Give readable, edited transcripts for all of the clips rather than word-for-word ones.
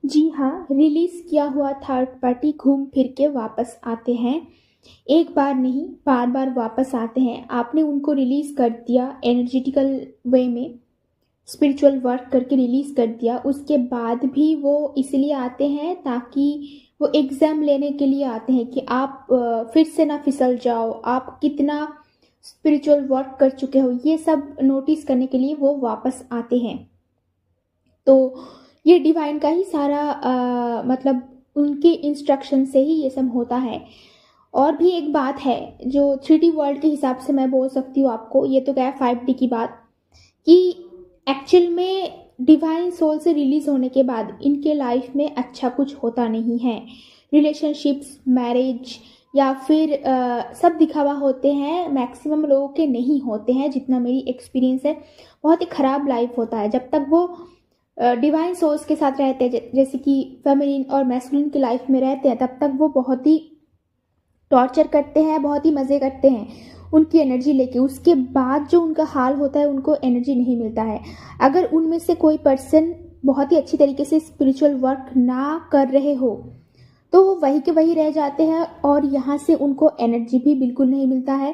जी हाँ, रिलीज़ किया हुआ थर्ड पार्टी घूम फिर के वापस आते हैं। एक बार नहीं, बार-बार वापस आते हैं। आपने उनको रिलीज़ कर दिया एनर्जेटिकल वे में, स्पिरिचुअल वर्क करके रिलीज़ कर दिया, उसके बाद भी वो इसलिए आते हैं ताकि वो एग्ज़ाम लेने के लिए आते हैं कि आप फिर से ना फिसल जाओ, आप कितना स्पिरिचुअल वर्क कर चुके हो, ये सब नोटिस करने के लिए वो वापस आते हैं। तो ये डिवाइन का ही सारा मतलब उनके इंस्ट्रक्शन से ही ये सब होता है। और भी एक बात है जो 3D वर्ल्ड के हिसाब से मैं बोल सकती हूँ आपको, ये तो क्या 5D की बात, कि एक्चुअल में डिवाइन सोल से रिलीज होने के बाद इनके लाइफ में अच्छा कुछ होता नहीं है। रिलेशनशिप्स, मैरिज या फिर सब दिखावा होते हैं, मैक्सिमम लोगों के नहीं होते हैं, जितना मेरी एक्सपीरियंस है। बहुत ही ख़राब लाइफ होता है जब तक वो डिवाइन सोल्स के साथ रहते हैं, जैसे कि फेमिनिन और मैस्कुलिन की लाइफ में रहते हैं, तब तक वो बहुत ही टॉर्चर करते हैं, बहुत ही मज़े करते हैं उनकी एनर्जी लेके। उसके बाद जो उनका हाल होता है, उनको एनर्जी नहीं मिलता है। अगर उनमें से कोई पर्सन बहुत ही अच्छी तरीके से स्पिरिचुअल वर्क ना कर रहे हो तो वो वहीं के वहीं रह जाते हैं और यहाँ से उनको एनर्जी भी बिल्कुल नहीं मिलता है।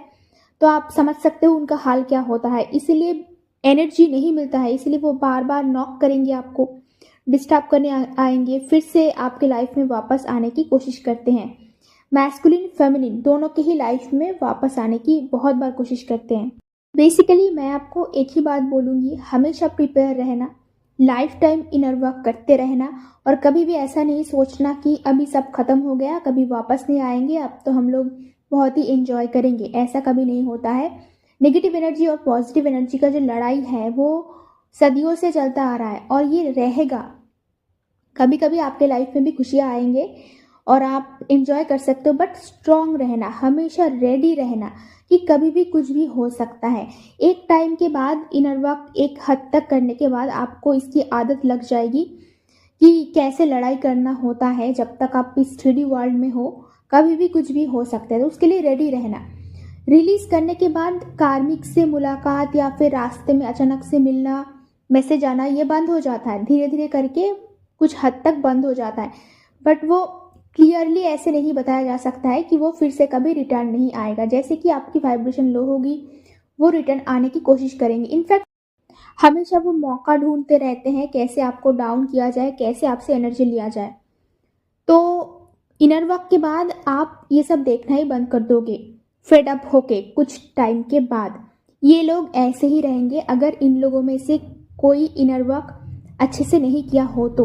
तो आप समझ सकते हो उनका हाल क्या होता है। इसीलिए एनर्जी नहीं मिलता है, इसलिए वो बार बार नॉक करेंगे, आपको डिस्टर्ब करने आएंगे, फिर से आपके लाइफ में वापस आने की कोशिश करते हैं। मैस्कुलिन फेमिनिन दोनों के ही लाइफ में वापस आने की बहुत बार कोशिश करते हैं। बेसिकली मैं आपको एक ही बात बोलूँगी, हमेशा प्रिपेयर रहना, लाइफ टाइम इनर वर्क करते रहना, और कभी भी ऐसा नहीं सोचना कि अभी सब खत्म हो गया, कभी वापस नहीं आएंगे, अब तो हम लोग बहुत ही एंजॉय करेंगे। ऐसा कभी नहीं होता है। नेगेटिव एनर्जी और पॉजिटिव एनर्जी का जो लड़ाई है वो सदियों से चलता आ रहा है और ये रहेगा। कभी कभी आपके लाइफ में भी खुशियाँ आएंगे और आप एंजॉय कर सकते हो, बट स्ट्रांग रहना, हमेशा रेडी रहना कि कभी भी कुछ भी हो सकता है। एक टाइम के बाद इनर वर्क एक हद तक करने के बाद आपको इसकी आदत लग जाएगी कि कैसे लड़ाई करना होता है। जब तक आप इस 3D वर्ल्ड में हो कभी भी कुछ भी हो सकता है, तो उसके लिए रेडी रहना। रिलीज करने के बाद कार्मिक से मुलाकात या फिर रास्ते में अचानक से मिलना, मैसेज आना, ये बंद हो जाता है। धीरे धीरे करके कुछ हद तक बंद हो जाता है, बट वो क्लियरली ऐसे नहीं बताया जा सकता है कि वो फिर से कभी रिटर्न नहीं आएगा। जैसे कि आपकी वाइब्रेशन लो होगी, वो रिटर्न आने की कोशिश करेंगे। इनफैक्ट हमेशा वो मौका ढूंढते रहते हैं कैसे आपको डाउन किया जाए, कैसे आपसे एनर्जी लिया जाए। तो इनर वर्क के बाद आप ये सब देखना ही बंद कर दोगे, फेड अप होके कुछ टाइम के बाद। ये लोग ऐसे ही रहेंगे अगर इन लोगों में से कोई इनर वर्क अच्छे से नहीं किया हो तो।